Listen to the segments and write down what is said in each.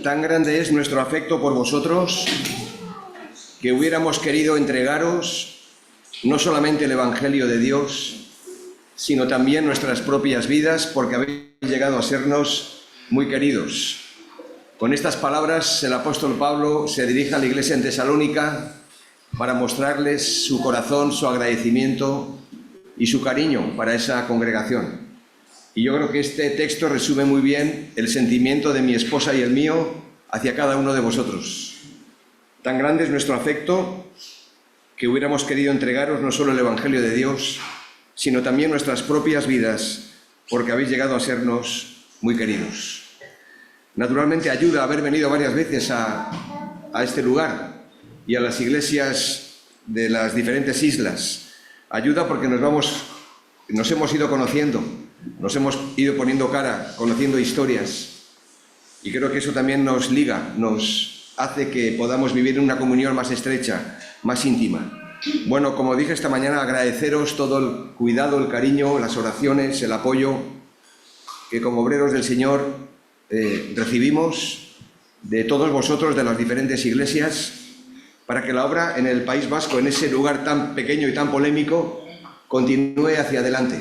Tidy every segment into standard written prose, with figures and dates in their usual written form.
Tan grande es nuestro afecto por vosotros que hubiéramos querido entregaros no solamente el Evangelio de Dios, sino también nuestras propias vidas, porque habéis llegado a sernos muy queridos. Con estas palabras, el apóstol Pablo se dirige a la iglesia en Tesalónica para mostrarles su corazón, su agradecimiento y su cariño para esa congregación. Y yo creo que este texto resume muy bien el sentimiento de mi esposa y el mío hacia cada uno de vosotros. Tan grande es nuestro afecto que hubiéramos querido entregaros no solo el Evangelio de Dios, sino también nuestras propias vidas, porque habéis llegado a sernos muy queridos. Naturalmente ayuda haber venido varias veces a este lugar y a las iglesias de las diferentes islas. Ayuda porque nos hemos ido conociendo, nos hemos ido poniendo cara, conociendo historias, y creo que eso también nos liga, nos hace que podamos vivir una comunión más estrecha, más íntima. Bueno, como dije esta mañana, agradeceros todo el cuidado, el cariño, las oraciones, el apoyo que como obreros del Señor recibimos de todos vosotros, de las diferentes iglesias, para que la obra en el País Vasco, en ese lugar tan pequeño y tan polémico, continúe hacia adelante.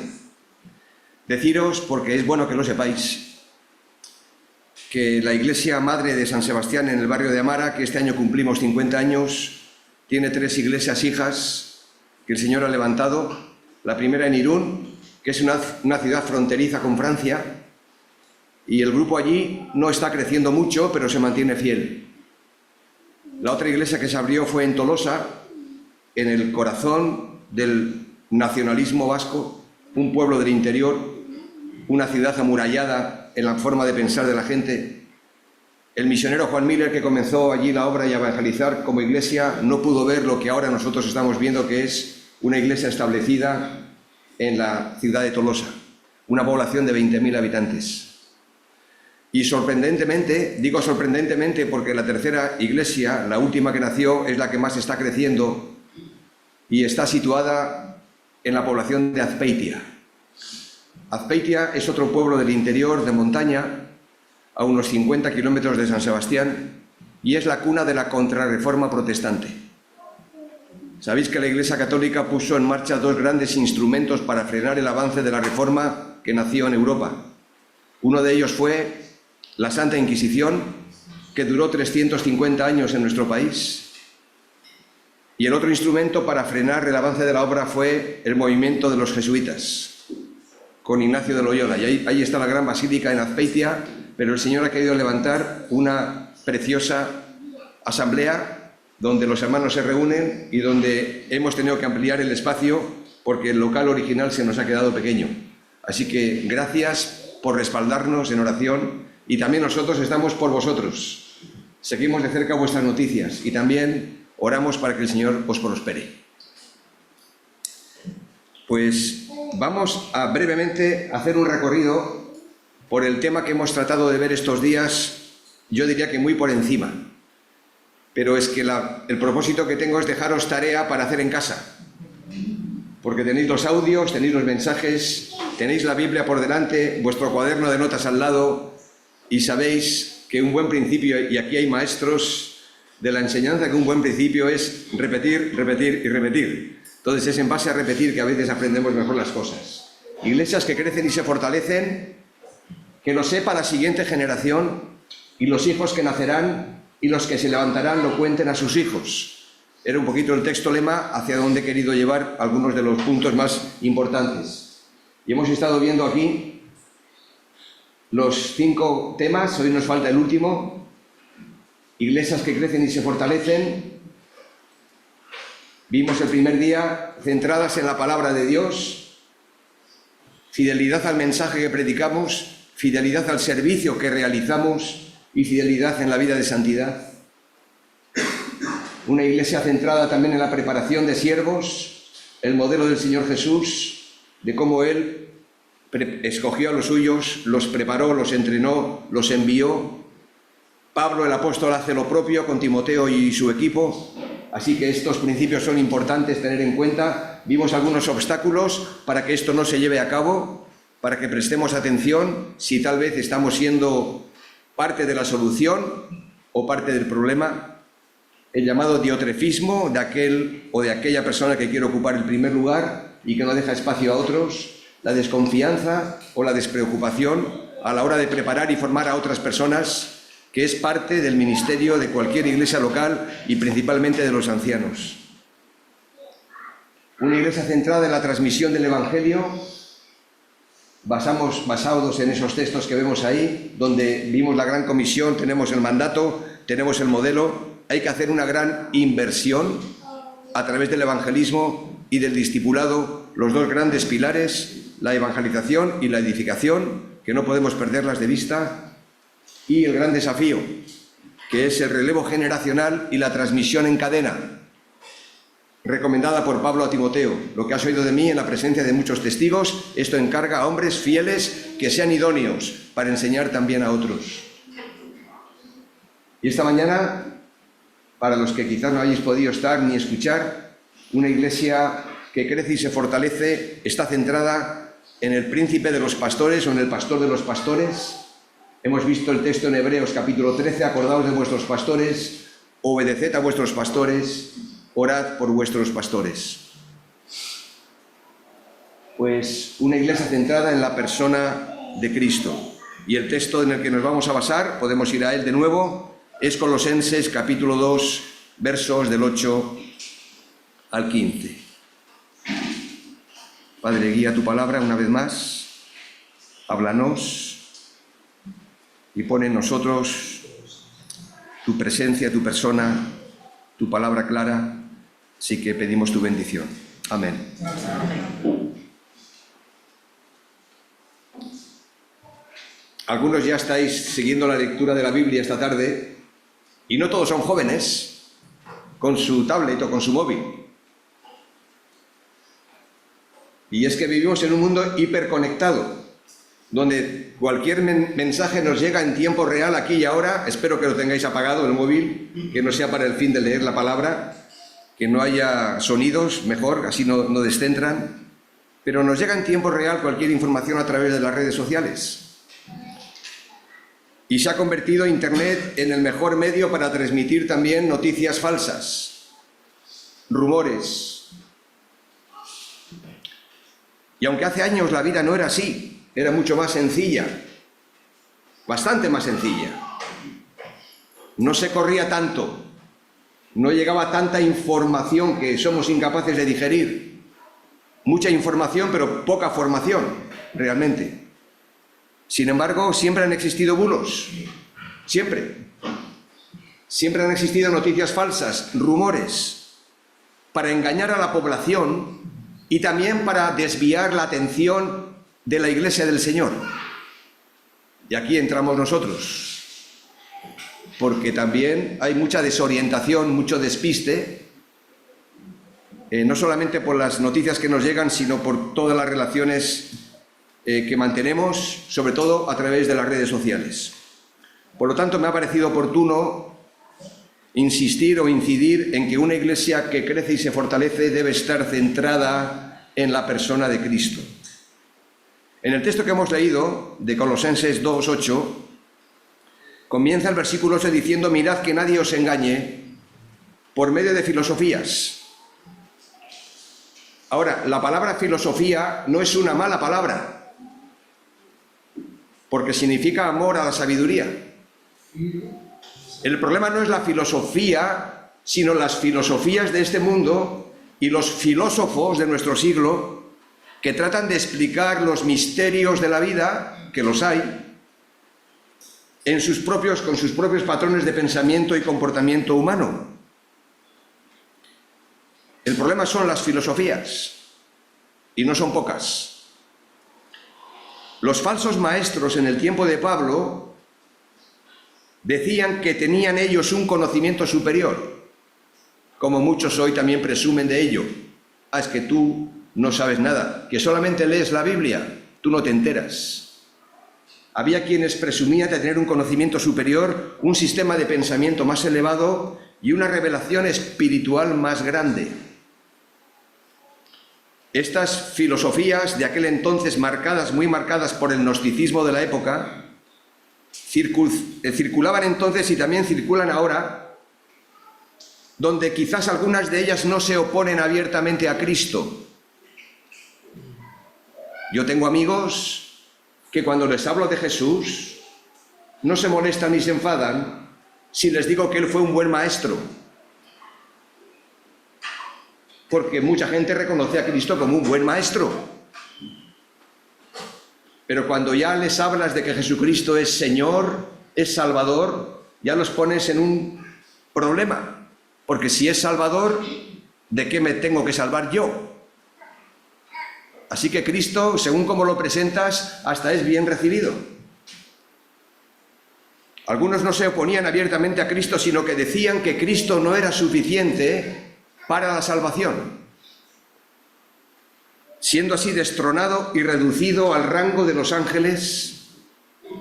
Deciros, porque es bueno que lo sepáis, que la Iglesia Madre de San Sebastián en el barrio de Amara, que este año cumplimos 50 años, tiene 3 iglesias hijas que el Señor ha levantado. La primera en Irún, que es una ciudad fronteriza con Francia, y el grupo allí no está creciendo mucho, pero se mantiene fiel. La otra iglesia que se abrió fue en Tolosa, en el corazón del nacionalismo vasco, un pueblo del interior, una ciudad amurallada en la forma de pensar de la gente. El misionero Juan Miller, que comenzó allí la obra y a evangelizar como iglesia, no pudo ver lo que ahora nosotros estamos viendo, que es una iglesia establecida en la ciudad de Tolosa, una población de 20.000 habitantes. Y sorprendentemente, digo sorprendentemente porque la tercera iglesia, la última que nació, es la que más está creciendo y está situada en la población de Azpeitia. Azpeitia es otro pueblo del interior, de montaña, a unos 50 kilómetros de San Sebastián, y es la cuna de la contrarreforma protestante. Sabéis que la Iglesia Católica puso en marcha 2 grandes instrumentos para frenar el avance de la reforma que nació en Europa. Uno de ellos fue la Santa Inquisición, que duró 350 años en nuestro país, y el otro instrumento para frenar el avance de la obra fue el movimiento de los jesuitas, con Ignacio de Loyola. Y ahí está la gran basílica en Azpeitia, pero el Señor ha querido levantar una preciosa asamblea donde los hermanos se reúnen y donde hemos tenido que ampliar el espacio porque el local original se nos ha quedado pequeño. Así que gracias por respaldarnos en oración, y también nosotros estamos por vosotros. Seguimos de cerca vuestras noticias y también oramos para que el Señor os prospere. Pues vamos a brevemente hacer un recorrido por el tema que hemos tratado de ver estos días, yo diría que muy por encima. Pero es que el propósito que tengo es dejaros tarea para hacer en casa. Porque tenéis los audios, tenéis los mensajes, tenéis la Biblia por delante, vuestro cuaderno de notas al lado, y sabéis que un buen principio, y aquí hay maestros de la enseñanza, que un buen principio es repetir, repetir y repetir. Entonces es en base a repetir que a veces aprendemos mejor las cosas. Iglesias que crecen y se fortalecen, que lo sepa la siguiente generación, y los hijos que nacerán y los que se levantarán lo cuenten a sus hijos. Era un poquito el texto lema hacia donde he querido llevar algunos de los puntos más importantes. Y hemos estado viendo aquí los 5 temas, hoy nos falta el último. Iglesias que crecen y se fortalecen. Vimos el primer día centradas en la palabra de Dios, fidelidad al mensaje que predicamos, fidelidad al servicio que realizamos y fidelidad en la vida de santidad. Una iglesia centrada también en la preparación de siervos, el modelo del Señor Jesús, de cómo Él escogió a los suyos, los preparó, los entrenó, los envió Pablo el apóstol hace lo propio con Timoteo y su equipo, así que estos principios son importantes tener en cuenta. Vimos algunos obstáculos para que esto no se lleve a cabo, para que prestemos atención si tal vez estamos siendo parte de la solución o parte del problema. El llamado diotrefismo de aquel o de aquella persona que quiere ocupar el primer lugar y que no deja espacio a otros, la desconfianza o la despreocupación a la hora de preparar y formar a otras personas, que es parte del ministerio de cualquier iglesia local y principalmente de los ancianos. Una iglesia centrada en la transmisión del Evangelio, basados en esos textos que vemos ahí, donde vimos la gran comisión, tenemos el mandato, tenemos el modelo. Hay que hacer una gran inversión a través del evangelismo y del discipulado, los dos grandes pilares, la evangelización y la edificación, que no podemos perderlas de vista, y el gran desafío, que es el relevo generacional y la transmisión en cadena, recomendada por Pablo a Timoteo. Lo que has oído de mí en la presencia de muchos testigos, esto encarga a hombres fieles que sean idóneos para enseñar también a otros. Y esta mañana, para los que quizás no hayáis podido estar ni escuchar, una iglesia que crece y se fortalece está centrada en el príncipe de los pastores o en el pastor de los pastores. Hemos visto el texto en Hebreos capítulo 13, acordaos de vuestros pastores, obedeced a vuestros pastores, orad por vuestros pastores. Pues una iglesia centrada en la persona de Cristo. Y el texto en el que nos vamos a basar, podemos ir a él de nuevo, es Colosenses capítulo 2, versos del 8 al 15. Padre, guía tu palabra una vez más, háblanos y pon en nosotros tu presencia, tu persona, tu palabra clara, así que pedimos tu bendición. Amén. Algunos ya estáis siguiendo la lectura de la Biblia esta tarde, y no todos son jóvenes, con su tablet o con su móvil. Y es que vivimos en un mundo hiperconectado, donde cualquier mensaje nos llega en tiempo real, aquí y ahora. Espero que lo tengáis apagado el móvil, que no sea para el fin de leer la palabra, que no haya sonidos, mejor, así no descentran. Pero nos llega en tiempo real cualquier información a través de las redes sociales. Y se ha convertido Internet en el mejor medio para transmitir también noticias falsas, rumores. Y aunque hace años la vida no era así, era mucho más sencilla, bastante más sencilla. No se corría tanto, no llegaba tanta información que somos incapaces de digerir. Mucha información, pero poca formación, realmente. Sin embargo, siempre han existido bulos, siempre. Siempre han existido noticias falsas, rumores, para engañar a la población y también para desviar la atención de la Iglesia del Señor. Y aquí entramos nosotros, porque también hay mucha desorientación, mucho despiste, no solamente por las noticias que nos llegan, sino por todas las relaciones que mantenemos, sobre todo a través de las redes sociales. Por lo tanto, me ha parecido oportuno insistir o incidir en que una iglesia que crece y se fortalece debe estar centrada en la persona de Cristo. En el texto que hemos leído, de Colosenses 2:8, comienza el versículo 8 diciendo: mirad que nadie os engañe por medio de filosofías. Ahora, la palabra filosofía no es una mala palabra, porque significa amor a la sabiduría. El problema no es la filosofía, sino las filosofías de este mundo y los filósofos de nuestro siglo que tratan de explicar los misterios de la vida, que los hay, con sus propios patrones de pensamiento y comportamiento humano. El problema son las filosofías, y no son pocas. Los falsos maestros en el tiempo de Pablo decían que tenían ellos un conocimiento superior, como muchos hoy también presumen de ello. Es que tú no sabes nada, que solamente lees la Biblia, tú no te enteras. había quienes presumían de tener un conocimiento superior, un sistema de pensamiento más elevado y una revelación espiritual más grande. Estas filosofías de aquel entonces, muy marcadas por el gnosticismo de la época, circulaban entonces y también circulan ahora, donde quizás algunas de ellas no se oponen abiertamente a Cristo. Yo tengo amigos que cuando les hablo de Jesús no se molestan ni se enfadan si les digo que Él fue un buen maestro, porque mucha gente reconoce a Cristo como un buen maestro. Pero cuando ya les hablas de que Jesucristo es Señor, es Salvador, ya los pones en un problema, porque si es Salvador, ¿de qué me tengo que salvar yo? Así que Cristo, según como lo presentas, hasta es bien recibido. Algunos no se oponían abiertamente a Cristo, sino que decían que Cristo no era suficiente para la salvación, siendo así destronado y reducido al rango de los ángeles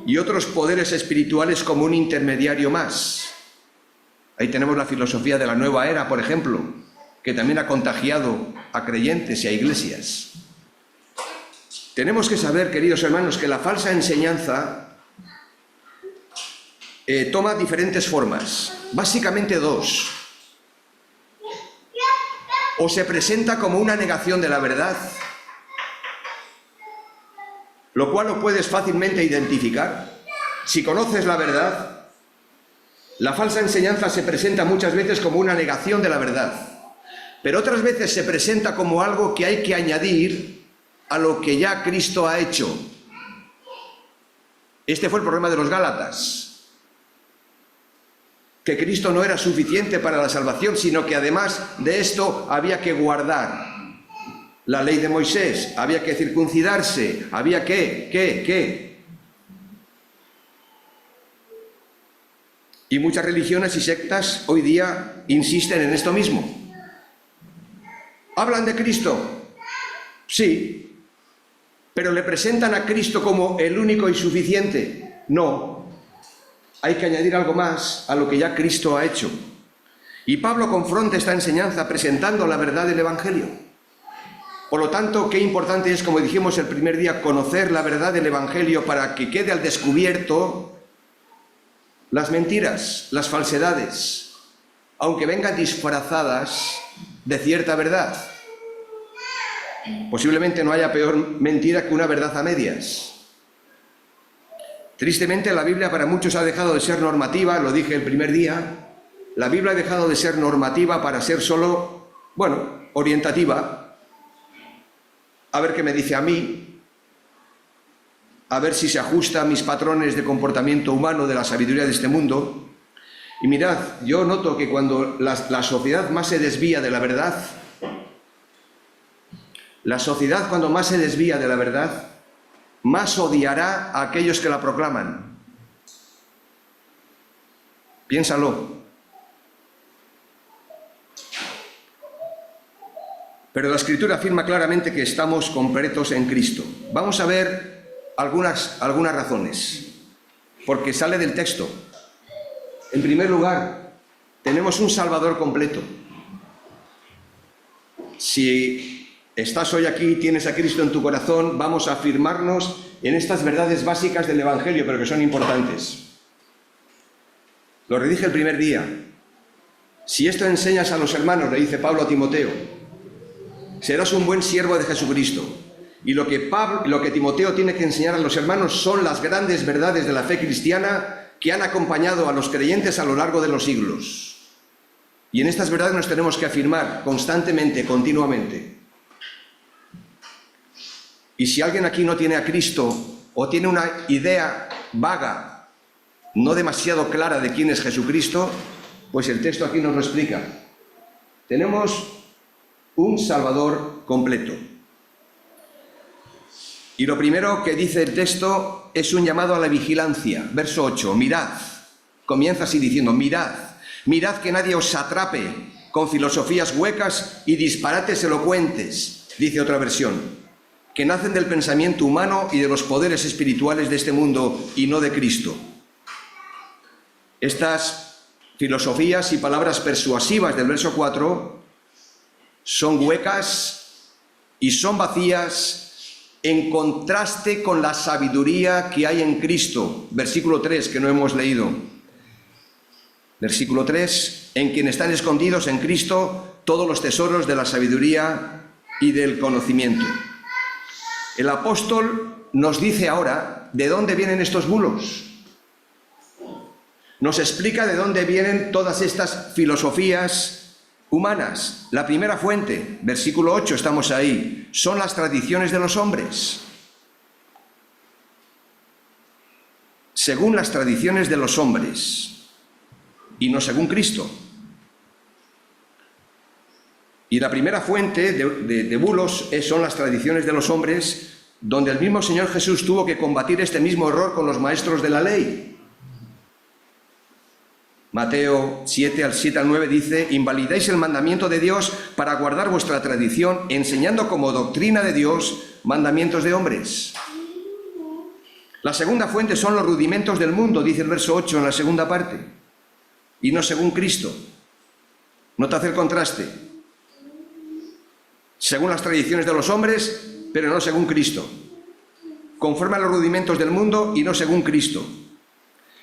y otros poderes espirituales como un intermediario más. Ahí tenemos la filosofía de la nueva era, por ejemplo, que también ha contagiado a creyentes y a iglesias. Tenemos que saber, queridos hermanos, que la falsa enseñanza toma diferentes formas, básicamente dos. O se presenta como una negación de la verdad, lo cual lo puedes fácilmente identificar. Si conoces la verdad, la falsa enseñanza se presenta muchas veces como una negación de la verdad, pero otras veces se presenta como algo que hay que añadir a lo que ya Cristo ha hecho. Este fue el problema de los Gálatas, que Cristo no era suficiente para la salvación, sino que además de esto había que guardar la ley de Moisés, había que circuncidarse, había que. Y muchas religiones y sectas hoy día insisten en esto mismo. ¿Hablan de Cristo? Sí. ¿Pero le presentan a Cristo como el único y suficiente? No. Hay que añadir algo más a lo que ya Cristo ha hecho. Y Pablo confronta esta enseñanza presentando la verdad del Evangelio. Por lo tanto, qué importante es, como dijimos el primer día, conocer la verdad del Evangelio para que quede al descubierto las mentiras, las falsedades, aunque vengan disfrazadas de cierta verdad. Posiblemente no haya peor mentira que una verdad a medias. Tristemente, la Biblia para muchos ha dejado de ser normativa, lo dije el primer día. La Biblia ha dejado de ser normativa para ser solo, orientativa. A ver qué me dice a mí, a ver si se ajusta a mis patrones de comportamiento humano de la sabiduría de este mundo. Y mirad, yo noto que cuando la sociedad más se desvía de la verdad, cuando más se desvía de la verdad, más odiará a aquellos que la proclaman. Piénsalo. Pero la Escritura afirma claramente que estamos completos en Cristo. Vamos a ver algunas razones, porque sale del texto. En primer lugar, tenemos un Salvador completo. Si estás hoy aquí y tienes a Cristo en tu corazón, vamos a afirmarnos en estas verdades básicas del Evangelio, pero que son importantes. Lo redije el primer día. Si esto enseñas a los hermanos, le dice Pablo a Timoteo, serás un buen siervo de Jesucristo. Y lo que Timoteo tiene que enseñar a los hermanos son las grandes verdades de la fe cristiana que han acompañado a los creyentes a lo largo de los siglos. Y en estas verdades nos tenemos que afirmar constantemente, continuamente. Y si alguien aquí no tiene a Cristo o tiene una idea vaga, no demasiado clara de quién es Jesucristo, pues el texto aquí nos lo explica. Tenemos un Salvador completo. Y lo primero que dice el texto es un llamado a la vigilancia. Verso 8, mirad. Comienza así diciendo, mirad que nadie os atrape con filosofías huecas y disparates elocuentes, dice otra versión, que nacen del pensamiento humano y de los poderes espirituales de este mundo y no de Cristo. Estas filosofías y palabras persuasivas del verso 4 son huecas y son vacías en contraste con la sabiduría que hay en Cristo. Versículo 3, que no hemos leído. Versículo 3, en quien están escondidos en Cristo todos los tesoros de la sabiduría y del conocimiento. El apóstol nos dice ahora de dónde vienen estos bulos. Nos explica de dónde vienen todas estas filosofías humanas. La primera fuente, versículo 8, estamos ahí, son las tradiciones de los hombres. Según las tradiciones de los hombres, y no según Cristo. Y la primera fuente de bulos son las tradiciones de los hombres, donde el mismo Señor Jesús tuvo que combatir este mismo error con los maestros de la ley. Mateo 7, al 7 al 9 dice: invalidáis el mandamiento de Dios para guardar vuestra tradición, enseñando como doctrina de Dios mandamientos de hombres. La segunda fuente son los rudimentos del mundo, dice el verso 8 en la segunda parte, y no según Cristo. Nota el contraste. Según las tradiciones de los hombres, pero no según Cristo. Conforme a los rudimentos del mundo y no según Cristo.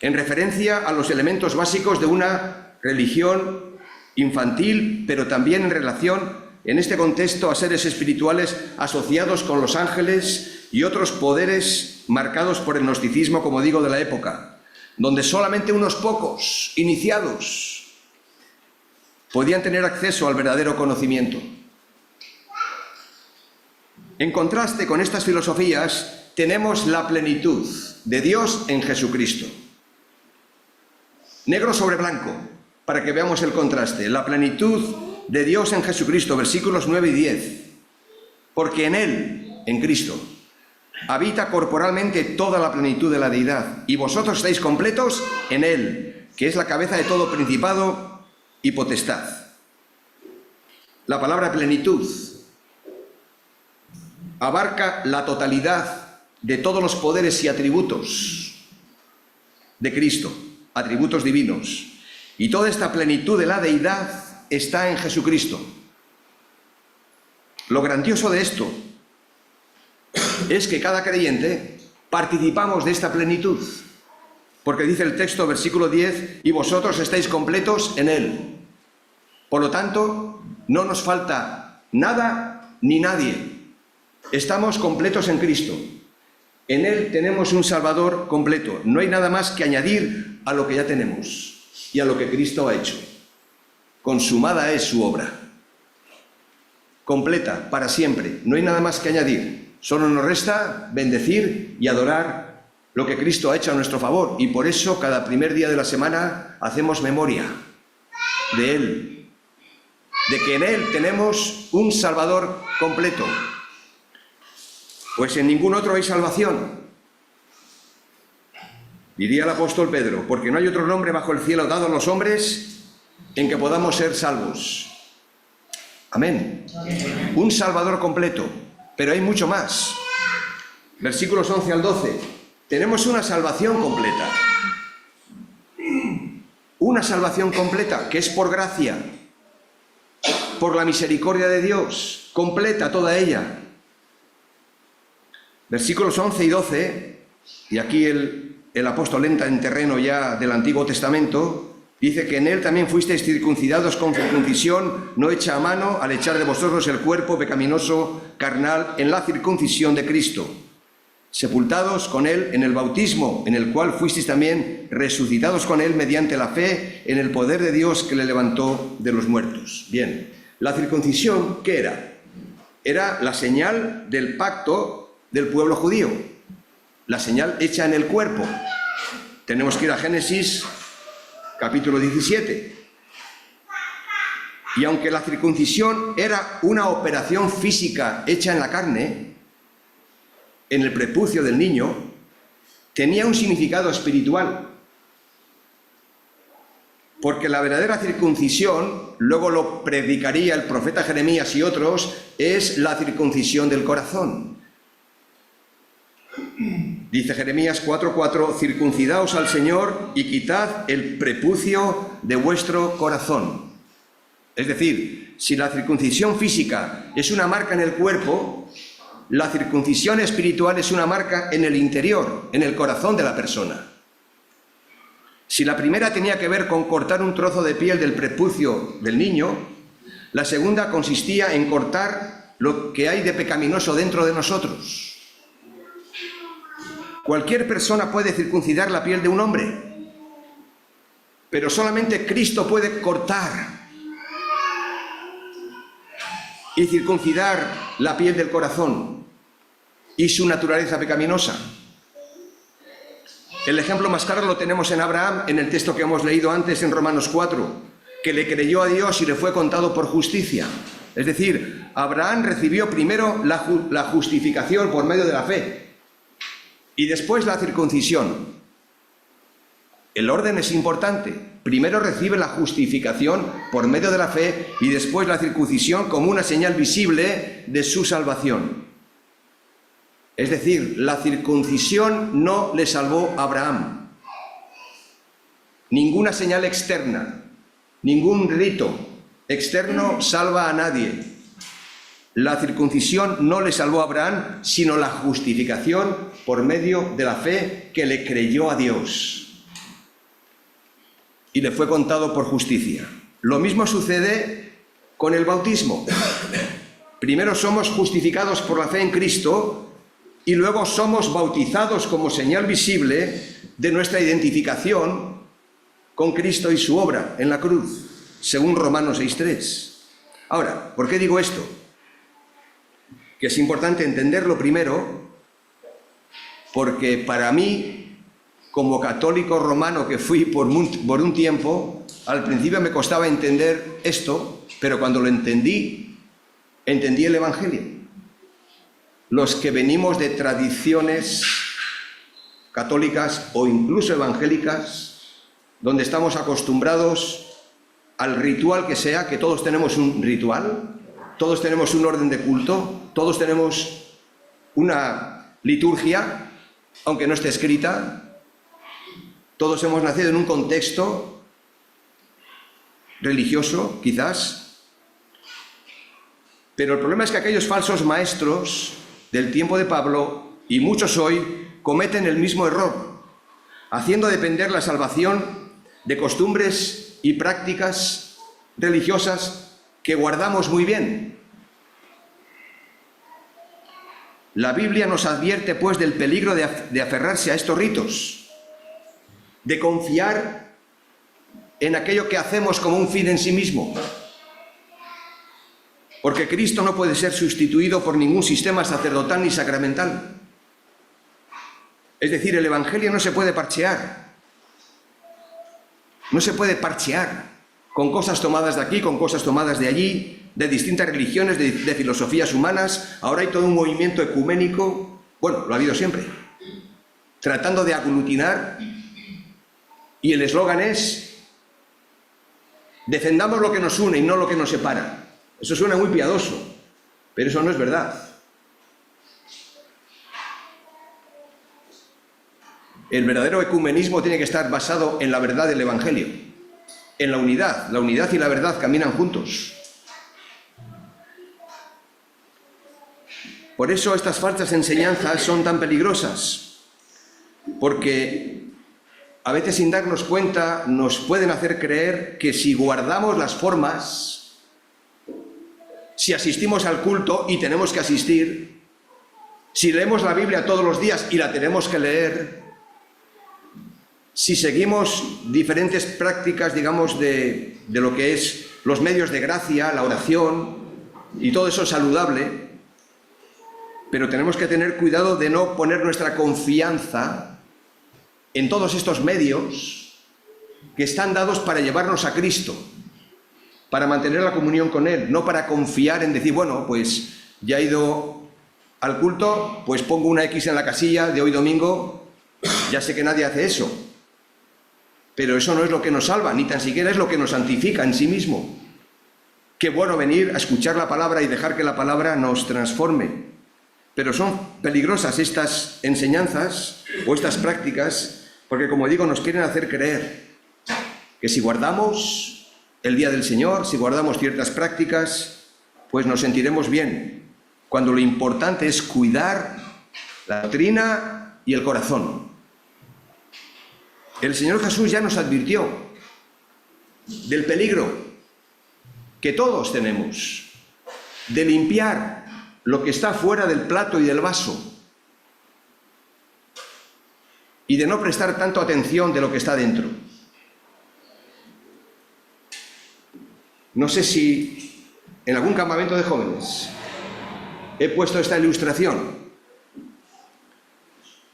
En referencia a los elementos básicos de una religión infantil, pero también en relación, en este contexto, a seres espirituales asociados con los ángeles y otros poderes marcados por el gnosticismo, como digo, de la época, donde solamente unos pocos iniciados podían tener acceso al verdadero conocimiento. En contraste con estas filosofías, tenemos la plenitud de Dios en Jesucristo. Negro sobre blanco, para que veamos el contraste. La plenitud de Dios en Jesucristo, versículos 9 y 10. Porque en Él, en Cristo, habita corporalmente toda la plenitud de la deidad, y vosotros estáis completos en Él, que es la cabeza de todo principado y potestad. La palabra plenitud abarca la totalidad de todos los poderes y atributos de Cristo, atributos divinos. Y toda esta plenitud de la deidad está en Jesucristo. Lo grandioso de esto es que cada creyente participamos de esta plenitud. Porque dice el texto, versículo 10, y vosotros estáis completos en Él. Por lo tanto, no nos falta nada ni nadie. Estamos completos en Cristo. En Él tenemos un Salvador completo. No hay nada más que añadir a lo que ya tenemos y a lo que Cristo ha hecho. Consumada es su obra. Completa, para siempre. No hay nada más que añadir. Solo nos resta bendecir y adorar lo que Cristo ha hecho a nuestro favor. Y por eso cada primer día de la semana hacemos memoria de Él. De que en Él tenemos un Salvador completo. Pues en ningún otro hay salvación. Diría el apóstol Pedro, porque no hay otro nombre bajo el cielo dado a los hombres en que podamos ser salvos. Amén. Un Salvador completo, pero hay mucho más. Versículos 11 al 12. Tenemos una salvación completa. Una salvación completa que es por gracia, por la misericordia de Dios, completa toda ella. Versículos 11 y 12, y aquí el apóstol entra en terreno ya del Antiguo Testamento, dice que en Él también fuisteis circuncidados con circuncisión no hecha a mano, al echar de vosotros el cuerpo pecaminoso carnal en la circuncisión de Cristo, sepultados con Él en el bautismo, en el cual fuisteis también resucitados con Él mediante la fe en el poder de Dios que le levantó de los muertos. Bien, la circuncisión, ¿qué era? Era la señal del pacto del pueblo judío, la señal hecha en el cuerpo. Tenemos que ir a Génesis capítulo 17. Y aunque la circuncisión era una operación física hecha en la carne, en el prepucio del niño, tenía un significado espiritual. Porque la verdadera circuncisión, luego lo predicaría el profeta Jeremías y otros, es la circuncisión del corazón. Dice Jeremías 4:4, circuncidaos al Señor y quitad el prepucio de vuestro corazón. Es decir, si la circuncisión física es una marca en el cuerpo, la circuncisión espiritual es una marca en el interior, en el corazón de la persona. Si la primera tenía que ver con cortar un trozo de piel del prepucio del niño, la segunda consistía en cortar lo que hay de pecaminoso dentro de nosotros. Cualquier persona puede circuncidar la piel de un hombre, pero solamente Cristo puede cortar y circuncidar la piel del corazón y su naturaleza pecaminosa. El ejemplo más claro lo tenemos en Abraham, en el texto que hemos leído antes en Romanos 4, que le creyó a Dios y le fue contado por justicia. Es decir, Abraham recibió primero la justificación por medio de la fe y después la circuncisión. El orden es importante. Primero recibe la justificación por medio de la fe y después la circuncisión como una señal visible de su salvación. Es decir, la circuncisión no le salvó a Abraham. Ninguna señal externa, ningún rito externo salva a nadie. La circuncisión no le salvó a Abraham, sino la justificación por medio de la fe que le creyó a Dios y le fue contado por justicia. Lo mismo sucede con el bautismo. Primero somos justificados por la fe en Cristo y luego somos bautizados como señal visible de nuestra identificación con Cristo y su obra en la cruz, según Romanos 6:3. Ahora, ¿por qué digo esto? Que es importante entenderlo primero, porque para mí, como católico romano que fui por un tiempo, al principio me costaba entender esto, pero cuando lo entendí el Evangelio. Los que venimos de tradiciones católicas o incluso evangélicas, donde estamos acostumbrados al ritual que sea, que todos tenemos un ritual, todos tenemos un orden de culto, todos tenemos una liturgia, aunque no esté escrita, todos hemos nacido en un contexto religioso, quizás, pero el problema es que aquellos falsos maestros del tiempo de Pablo, y muchos hoy, cometen el mismo error, haciendo depender la salvación de costumbres y prácticas religiosas que guardamos muy bien. La Biblia nos advierte, pues, del peligro de aferrarse a estos ritos, de confiar en aquello que hacemos como un fin en sí mismo, porque Cristo no puede ser sustituido por ningún sistema sacerdotal ni sacramental. Es decir, el Evangelio no se puede parchear. No se puede parchear con cosas tomadas de aquí, con cosas tomadas de allí, de distintas religiones, de filosofías humanas. Ahora hay todo un movimiento ecuménico, bueno, lo ha habido siempre, tratando de aglutinar, y el eslogan es: defendamos lo que nos une y no lo que nos separa. Eso suena muy piadoso, pero eso no es verdad. El verdadero ecumenismo tiene que estar basado en la verdad del Evangelio, en la unidad. La unidad y la verdad caminan juntos. Por eso estas falsas enseñanzas son tan peligrosas, porque a veces, sin darnos cuenta, nos pueden hacer creer que si guardamos las formas, si asistimos al culto, y tenemos que asistir, si leemos la Biblia todos los días y la tenemos que leer, si seguimos diferentes prácticas, digamos, de lo que es los medios de gracia, la oración, y todo eso es saludable, pero tenemos que tener cuidado de no poner nuestra confianza en todos estos medios que están dados para llevarnos a Cristo, para mantener la comunión con Él, no para confiar en decir, bueno, pues ya he ido al culto, pues pongo una X en la casilla de hoy domingo, ya sé que nadie hace eso. Pero eso no es lo que nos salva, ni tan siquiera es lo que nos santifica en sí mismo. Qué bueno venir a escuchar la palabra y dejar que la palabra nos transforme. Pero son peligrosas estas enseñanzas o estas prácticas porque, como digo, nos quieren hacer creer que si guardamos el día del Señor, si guardamos ciertas prácticas, pues nos sentiremos bien, cuando lo importante es cuidar la doctrina y el corazón. El Señor Jesús ya nos advirtió del peligro que todos tenemos de limpiar lo que está fuera del plato y del vaso y de no prestar tanto atención de lo que está dentro. No sé si en algún campamento de jóvenes he puesto esta ilustración,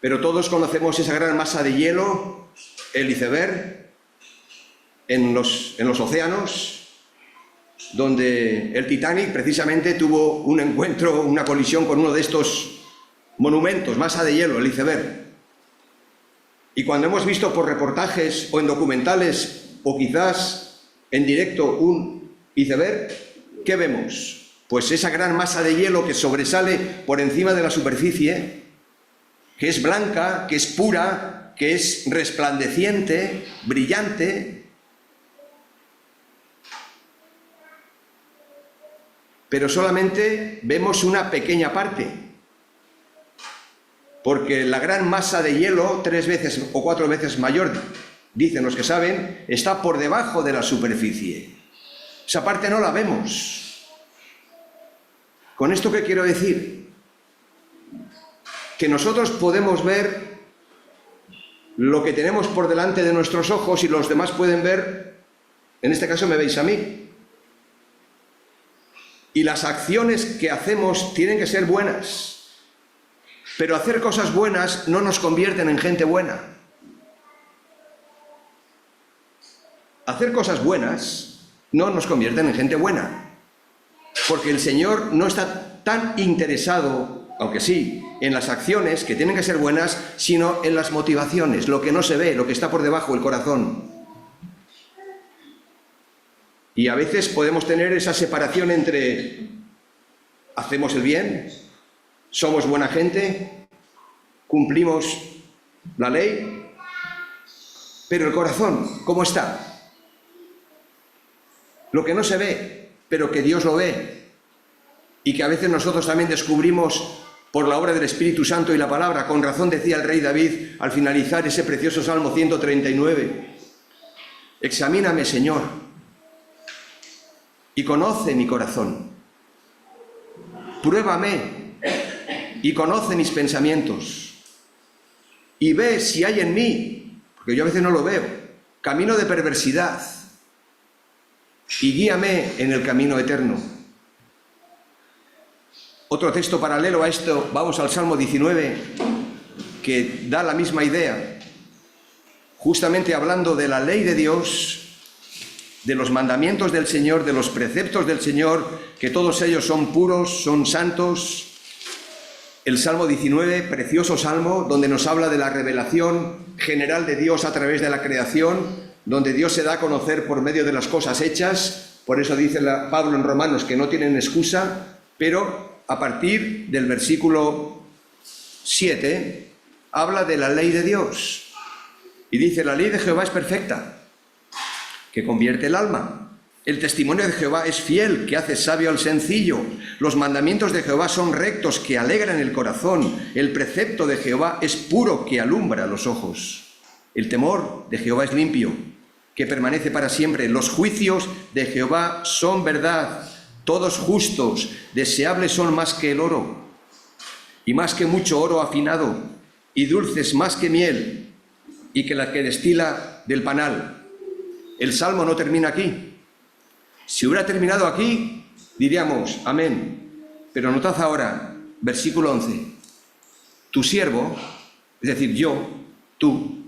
pero todos conocemos esa gran masa de hielo, el iceberg, en los océanos, donde el Titanic precisamente tuvo un encuentro, una colisión con uno de estos monumentos, masa de hielo, el iceberg. Y cuando hemos visto por reportajes o en documentales o quizás en directo un iceberg, ¿qué vemos? Pues esa gran masa de hielo que sobresale por encima de la superficie, que es blanca, que es pura, que es resplandeciente, brillante. Pero solamente vemos una pequeña parte, porque la gran masa de hielo, 3 veces o 4 veces mayor, dicen los que saben, está por debajo de la superficie. Esa parte no la vemos. ¿Con esto qué quiero decir? Que nosotros podemos ver lo que tenemos por delante de nuestros ojos y los demás pueden ver, en este caso me veis a mí. Y las acciones que hacemos tienen que ser buenas, pero hacer cosas buenas no nos convierten en gente buena. Hacer cosas buenas no nos convierten en gente buena, porque el Señor no está tan interesado, aunque sí, en las acciones que tienen que ser buenas, sino en las motivaciones, lo que no se ve, lo que está por debajo, el corazón. Y a veces podemos tener esa separación entre hacemos el bien, somos buena gente, cumplimos la ley, pero el corazón, ¿cómo está? Lo que no se ve, pero que Dios lo ve, y que a veces nosotros también descubrimos por la obra del Espíritu Santo y la palabra. Con razón decía el rey David al finalizar ese precioso Salmo 139, examíname, Señor, y conoce mi corazón. Pruébame y conoce mis pensamientos. Y ve si hay en mí, porque yo a veces no lo veo, camino de perversidad. Y guíame en el camino eterno. Otro texto paralelo a esto, vamos al Salmo 19, que da la misma idea, justamente hablando de la ley de Dios, de los mandamientos del Señor, de los preceptos del Señor, que todos ellos son puros, son santos. El Salmo 19, precioso salmo, donde nos habla de la revelación general de Dios a través de la creación, donde Dios se da a conocer por medio de las cosas hechas. Por eso dice Pablo en Romanos que no tienen excusa, pero a partir del versículo 7 habla de la ley de Dios. Y dice, la ley de Jehová es perfecta, que convierte el alma. El testimonio de Jehová es fiel, que hace sabio al sencillo. Los mandamientos de Jehová son rectos, que alegran el corazón. El precepto de Jehová es puro, que alumbra los ojos. El temor de Jehová es limpio, que permanece para siempre. Los juicios de Jehová son verdad, todos justos. Deseables son más que el oro, y más que mucho oro afinado, y dulces más que miel, y que la que destila del panal. El Salmo no termina aquí. Si hubiera terminado aquí, diríamos amén. Pero notad ahora, versículo 11. Tu siervo, es decir, yo, tú,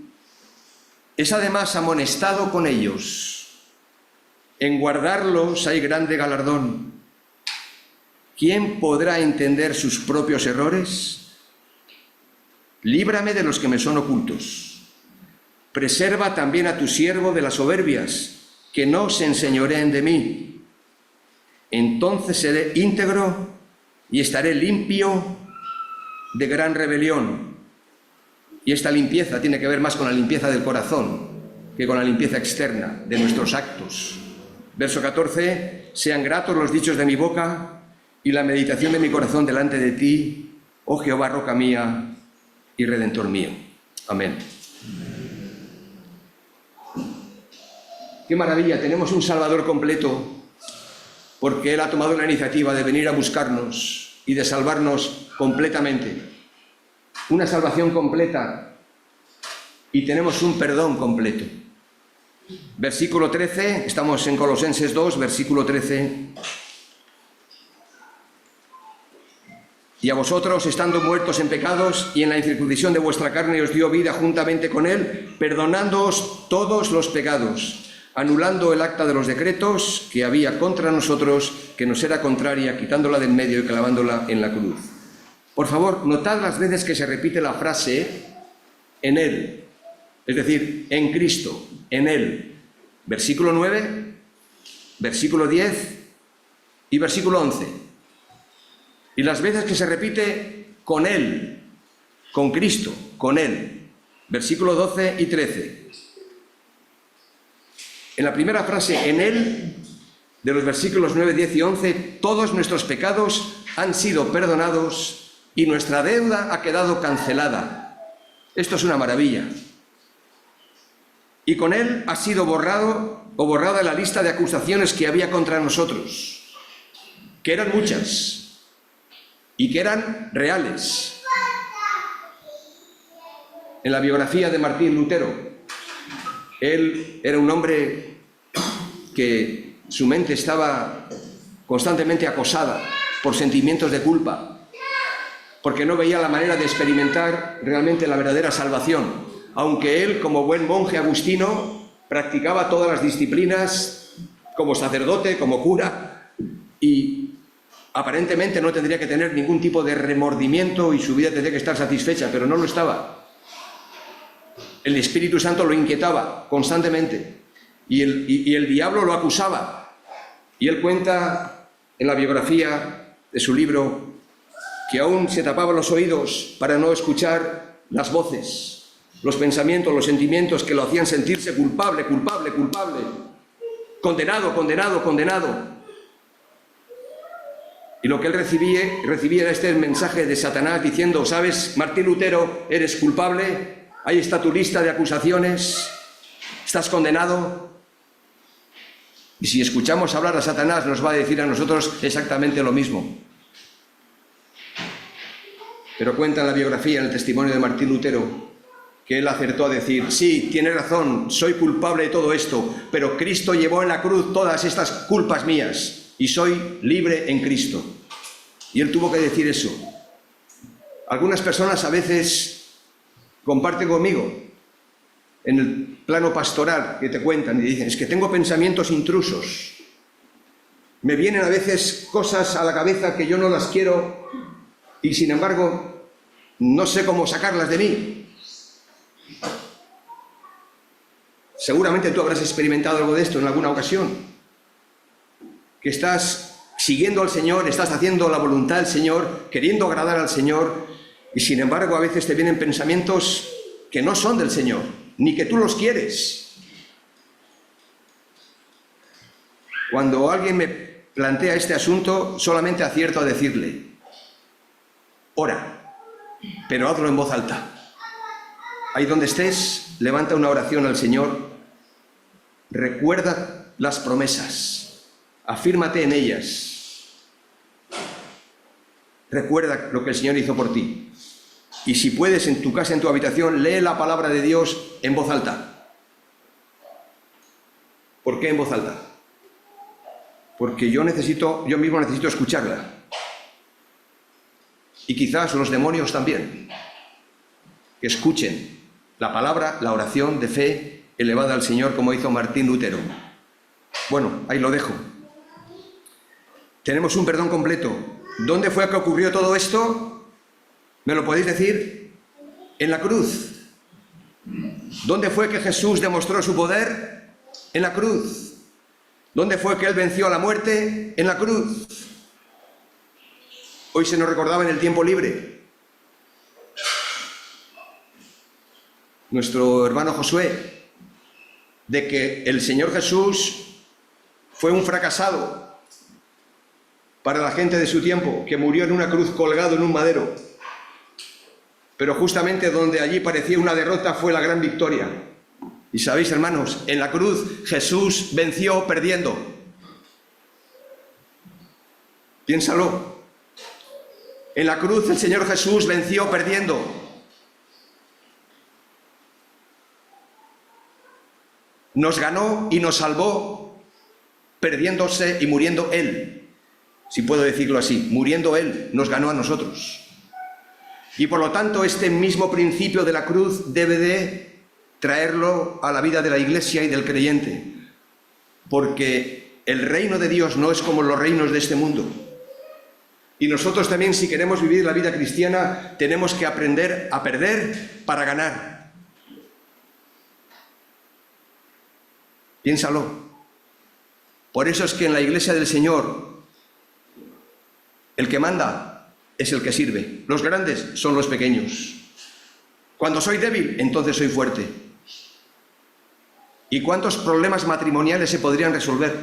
es además amonestado con ellos. En guardarlos hay grande galardón. ¿Quién podrá entender sus propios errores? Líbrame de los que me son ocultos. Preserva también a tu siervo de las soberbias, que no se enseñoreen de mí. Entonces seré íntegro y estaré limpio de gran rebelión. Y esta limpieza tiene que ver más con la limpieza del corazón que con la limpieza externa de nuestros actos. Verso 14, sean gratos los dichos de mi boca y la meditación de mi corazón delante de ti, oh Jehová, roca mía y redentor mío. Amén. Qué maravilla, tenemos un Salvador completo, porque Él ha tomado la iniciativa de venir a buscarnos y de salvarnos completamente. Una salvación completa y tenemos un perdón completo. Versículo 13, estamos en Colosenses 2, versículo 13. Y a vosotros, estando muertos en pecados y en la incircuncisión de vuestra carne, os dio vida juntamente con Él, perdonándoos todos los pecados, anulando el acta de los decretos que había contra nosotros, que nos era contraria, quitándola del medio y clavándola en la cruz. Por favor, notad las veces que se repite la frase en Él, es decir, en Cristo, en Él. Versículo 9, versículo 10 y versículo 11. Y las veces que se repite con Él, con Cristo, con Él. Versículo 12 y 13. En la primera frase, en Él, de los versículos 9, 10 y 11, todos nuestros pecados han sido perdonados y nuestra deuda ha quedado cancelada. Esto es una maravilla. Y con Él ha sido borrado o borrada la lista de acusaciones que había contra nosotros, que eran muchas y que eran reales. En la biografía de Martín Lutero, él era un hombre que su mente estaba constantemente acosada por sentimientos de culpa, porque no veía la manera de experimentar realmente la verdadera salvación, aunque él, como buen monje agustino, practicaba todas las disciplinas como sacerdote, como cura, y aparentemente no tendría que tener ningún tipo de remordimiento y su vida tendría que estar satisfecha, pero no lo estaba. El Espíritu Santo lo inquietaba constantemente y el diablo lo acusaba. Y él cuenta en la biografía de su libro que aún se tapaba los oídos para no escuchar las voces, los pensamientos, los sentimientos que lo hacían sentirse culpable, culpable, culpable, condenado, condenado, condenado. Y lo que él recibía era este mensaje de Satanás diciendo: ¿sabes, Martín Lutero, eres culpable? Ahí está tu lista de acusaciones, estás condenado. Y si escuchamos hablar a Satanás, nos va a decir a nosotros exactamente lo mismo. Pero cuenta en la biografía, en el testimonio de Martín Lutero, que él acertó a decir: sí, tienes razón, soy culpable de todo esto, pero Cristo llevó en la cruz todas estas culpas mías y soy libre en Cristo. Y él tuvo que decir eso. Algunas personas a veces comparten conmigo en el plano pastoral, que te cuentan y dicen: es que tengo pensamientos intrusos, me vienen a veces cosas a la cabeza que yo no las quiero y sin embargo no sé cómo sacarlas de mí. Seguramente tú habrás experimentado algo de esto en alguna ocasión, que estás siguiendo al Señor, estás haciendo la voluntad del Señor, queriendo agradar al Señor, y sin embargo a veces te vienen pensamientos que no son del Señor, ni que tú los quieres. Cuando alguien me plantea este asunto, solamente acierto a decirle: ora, pero hazlo en voz alta. Ahí donde estés, levanta una oración al Señor, recuerda las promesas, afírmate en ellas, recuerda lo que el Señor hizo por ti. Y si puedes, en tu casa, en tu habitación, lee la palabra de Dios en voz alta. ¿Por qué en voz alta? Porque yo mismo necesito escucharla. Y quizás los demonios también, que escuchen la palabra, la oración de fe elevada al Señor, como hizo Martín Lutero. Bueno, ahí lo dejo. Tenemos un perdón completo. ¿Dónde fue que ocurrió todo esto? ¿Me lo podéis decir? En la cruz. ¿Dónde fue que Jesús demostró su poder? En la cruz. ¿Dónde fue que Él venció a la muerte? En la cruz. Hoy se nos recordaba en el tiempo libre nuestro hermano Josué, de que el Señor Jesús fue un fracasado para la gente de su tiempo, que murió en una cruz colgado en un madero. Pero justamente donde allí parecía una derrota fue la gran victoria. Y sabéis, hermanos, en la cruz Jesús venció perdiendo. Piénsalo. En la cruz el Señor Jesús venció perdiendo. Nos ganó y nos salvó perdiéndose y muriendo Él. Si puedo decirlo así, muriendo Él, nos ganó a nosotros. Y por lo tanto, este mismo principio de la cruz debe de traerlo a la vida de la Iglesia y del creyente. Porque el reino de Dios no es como los reinos de este mundo. Y nosotros también, si queremos vivir la vida cristiana, tenemos que aprender a perder para ganar. Piénsalo. Por eso es que en la Iglesia del Señor, el que manda es el que sirve. Los grandes son los pequeños. Cuando soy débil, entonces soy fuerte. ¿Y cuántos problemas matrimoniales se podrían resolver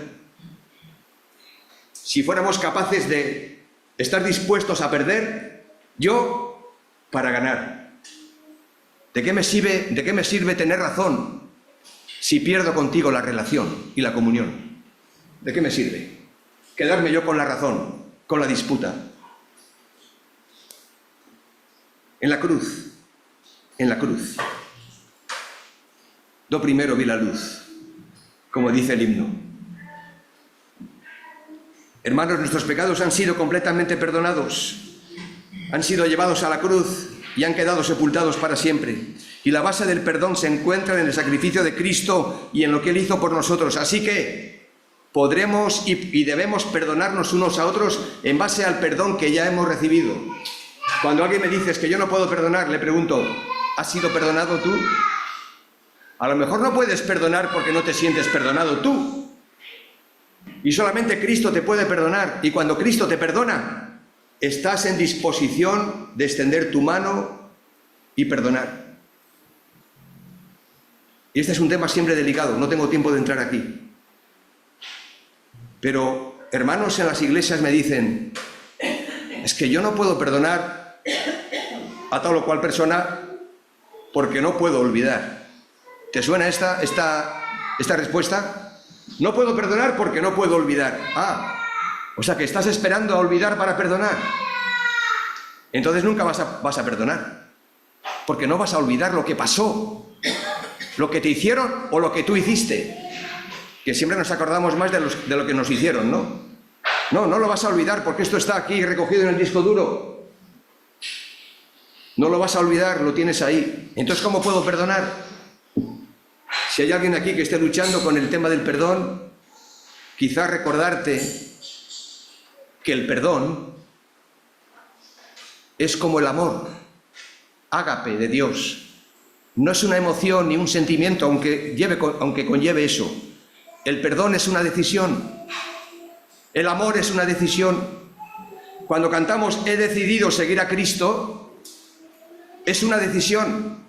si fuéramos capaces de estar dispuestos a perder yo para ganar? ¿De qué me sirve tener razón si pierdo contigo la relación y la comunión? ¿De qué me sirve quedarme yo con la razón, con la disputa? En la cruz, yo primero vi la luz, como dice el himno. Hermanos, nuestros pecados han sido completamente perdonados, han sido llevados a la cruz y han quedado sepultados para siempre. Y la base del perdón se encuentra en el sacrificio de Cristo y en lo que Él hizo por nosotros. Así que podremos y debemos perdonarnos unos a otros en base al perdón que ya hemos recibido. Cuando alguien me dice que yo no puedo perdonar, le pregunto, ¿has sido perdonado tú? A lo mejor no puedes perdonar porque no te sientes perdonado tú. Y solamente Cristo te puede perdonar. Y cuando Cristo te perdona, estás en disposición de extender tu mano y perdonar. Y este es un tema siempre delicado, no tengo tiempo de entrar aquí. Pero hermanos en las iglesias me dicen, es que yo no puedo perdonar a tal o cual persona porque no puedo olvidar. ¿Te suena esta respuesta? No puedo perdonar porque no puedo olvidar. O sea que estás esperando a olvidar para perdonar. Entonces nunca vas a perdonar. Porque no vas a olvidar lo que pasó, lo que te hicieron o lo que tú hiciste. Que siempre nos acordamos más de lo que nos hicieron, ¿no? No lo vas a olvidar porque esto está aquí recogido en el disco duro. No lo vas a olvidar, lo tienes ahí. Entonces, ¿cómo puedo perdonar? Si hay alguien aquí que esté luchando con el tema del perdón, quizás recordarte que el perdón es como el amor, ágape de Dios. No es una emoción ni un sentimiento, aunque conlleve eso. El perdón es una decisión. El amor es una decisión. Cuando cantamos "He decidido seguir a Cristo", es una decisión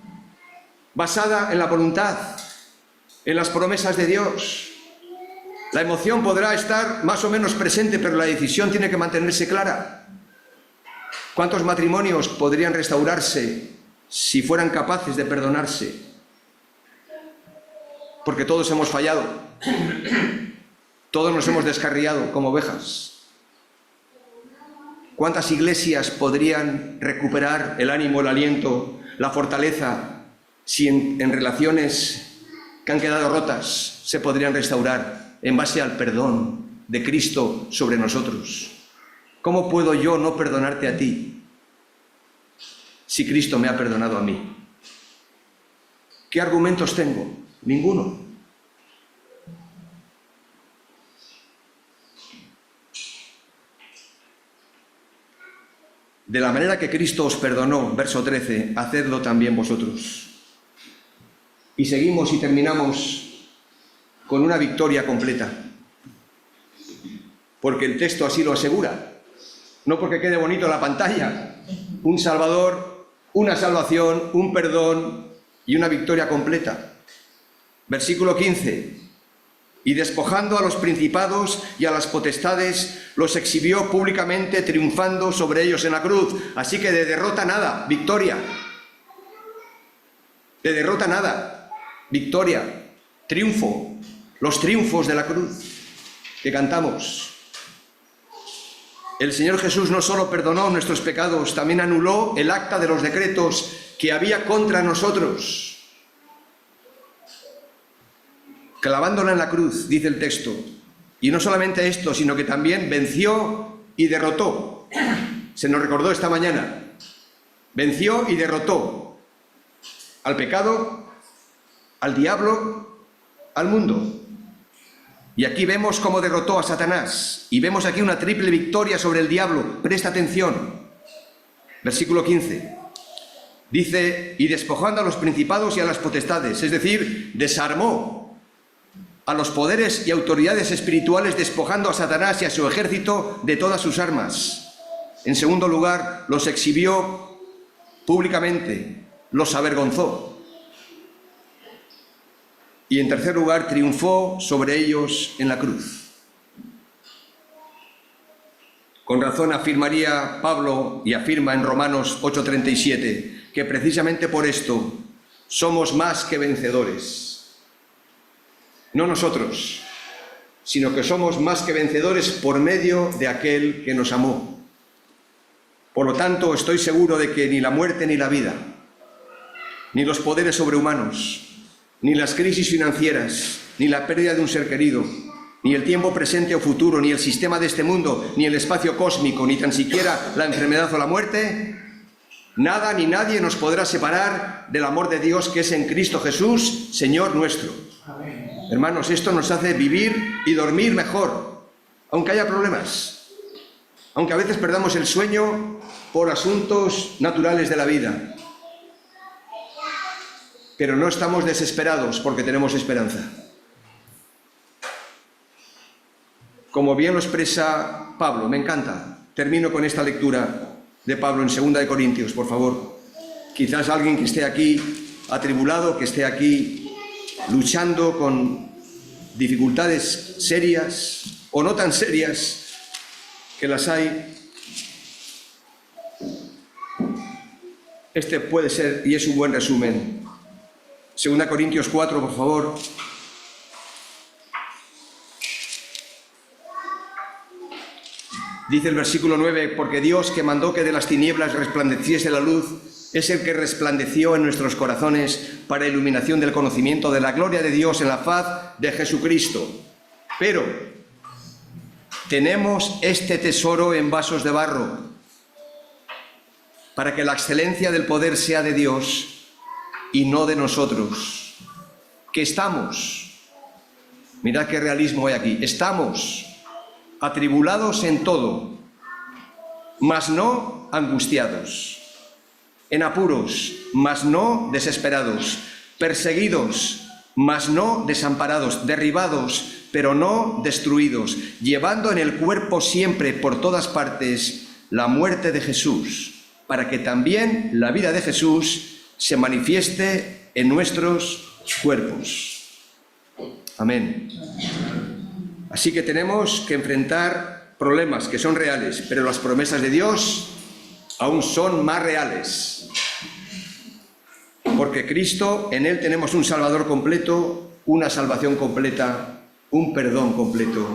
basada en la voluntad, en las promesas de Dios. La emoción podrá estar más o menos presente, pero la decisión tiene que mantenerse clara. ¿Cuántos matrimonios podrían restaurarse si fueran capaces de perdonarse? Porque todos hemos fallado. Todos nos hemos descarriado como ovejas. ¿Cuántas iglesias podrían recuperar el ánimo, el aliento, la fortaleza, si en relaciones que han quedado rotas se podrían restaurar en base al perdón de Cristo sobre nosotros? ¿Cómo puedo yo no perdonarte a ti si Cristo me ha perdonado a mí? ¿Qué argumentos tengo? Ninguno. De la manera que Cristo os perdonó, verso 13, hacedlo también vosotros. Y seguimos y terminamos con una victoria completa. Porque el texto así lo asegura. No porque quede bonito la pantalla. Un Salvador, una salvación, un perdón, y una victoria completa. Versículo 15. Y despojando a los principados y a las potestades, los exhibió públicamente, triunfando sobre ellos en la cruz. Así que de derrota nada, victoria. De derrota nada, victoria, triunfo. Los triunfos de la cruz que cantamos. El Señor Jesús no solo perdonó nuestros pecados, también anuló el acta de los decretos que había contra nosotros. Clavándola en la cruz, dice el texto. Y no solamente esto, sino que también venció y derrotó. Se nos recordó esta mañana. Venció y derrotó al pecado, al diablo, al mundo. Y aquí vemos cómo derrotó a Satanás. Y vemos aquí una triple victoria sobre el diablo. Presta atención. Versículo 15. Dice, y despojando a los principados y a las potestades. Es decir, desarmó a los poderes y autoridades espirituales, despojando a Satanás y a su ejército de todas sus armas. En segundo lugar, los exhibió públicamente, los avergonzó. Y en tercer lugar, triunfó sobre ellos en la cruz. Con razón afirmaría Pablo, y afirma en Romanos 8:37, que precisamente por esto somos más que vencedores. No nosotros, sino que somos más que vencedores por medio de aquel que nos amó. Por lo tanto, estoy seguro de que ni la muerte ni la vida, ni los poderes sobrehumanos, ni las crisis financieras, ni la pérdida de un ser querido, ni el tiempo presente o futuro, ni el sistema de este mundo, ni el espacio cósmico, ni tan siquiera la enfermedad o la muerte, nada ni nadie nos podrá separar del amor de Dios que es en Cristo Jesús, Señor nuestro. Amén. Hermanos, esto nos hace vivir y dormir mejor, aunque haya problemas, aunque a veces perdamos el sueño por asuntos naturales de la vida. Pero no estamos desesperados porque tenemos esperanza. Como bien lo expresa Pablo, me encanta. Termino con esta lectura de Pablo en 2 de Corintios, por favor. Quizás alguien que esté aquí atribulado, que esté aquí luchando con dificultades serias o no tan serias, que las hay. Este puede ser y es un buen resumen. 2 Corintios 4, por favor. Dice el versículo 9, porque Dios, que mandó que de las tinieblas resplandeciese la luz, es el que resplandeció en nuestros corazones para iluminación del conocimiento de la gloria de Dios en la faz de Jesucristo. Pero tenemos este tesoro en vasos de barro, para que la excelencia del poder sea de Dios y no de nosotros. Que estamos, mirad qué realismo hay aquí, estamos atribulados en todo, mas no angustiados, en apuros, mas no desesperados, perseguidos, mas no desamparados, derribados, pero no destruidos, llevando en el cuerpo siempre por todas partes la muerte de Jesús, para que también la vida de Jesús se manifieste en nuestros cuerpos. Amén. Así que tenemos que enfrentar problemas que son reales, pero las promesas de Dios aún son más reales. Porque Cristo, en Él tenemos un Salvador completo, una salvación completa, un perdón completo,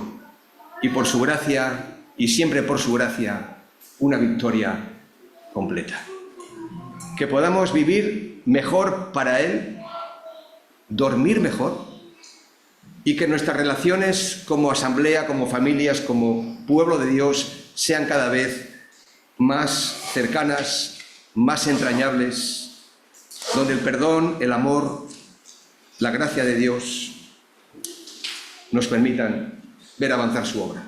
y por su gracia, y siempre por su gracia, una victoria completa. Que podamos vivir mejor para Él, dormir mejor, y que nuestras relaciones como asamblea, como familias, como pueblo de Dios, sean cada vez más cercanas, más entrañables, donde el perdón, el amor, la gracia de Dios nos permitan ver avanzar su obra.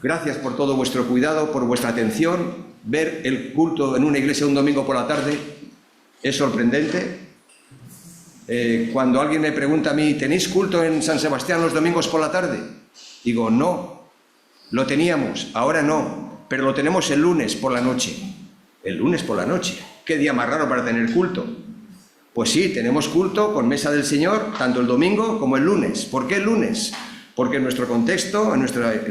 Gracias por todo vuestro cuidado, por vuestra atención. Ver el culto en una iglesia un domingo por la tarde es sorprendente. Cuando alguien me pregunta a mí, ¿tenéis culto en San Sebastián los domingos por la tarde? Digo, no, lo teníamos, ahora no, pero lo tenemos el lunes por la noche. El lunes por la noche. ¿Qué día más raro para tener culto? Pues sí, tenemos culto con Mesa del Señor, tanto el domingo como el lunes. ¿Por qué el lunes? Porque en nuestro contexto, en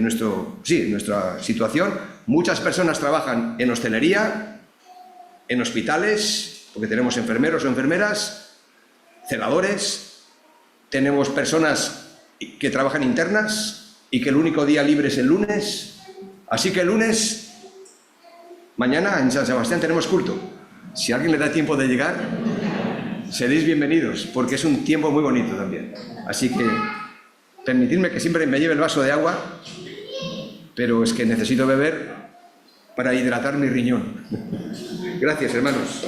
nuestra situación, muchas personas trabajan en hostelería, en hospitales, porque tenemos enfermeros o enfermeras, celadores, tenemos personas que trabajan internas y que el único día libre es el lunes. Así que el lunes, mañana en San Sebastián tenemos culto. Si a alguien le da tiempo de llegar, seréis bienvenidos, porque es un tiempo muy bonito también. Así que permitidme que siempre me lleve el vaso de agua, pero es que necesito beber para hidratar mi riñón. Gracias, hermanos.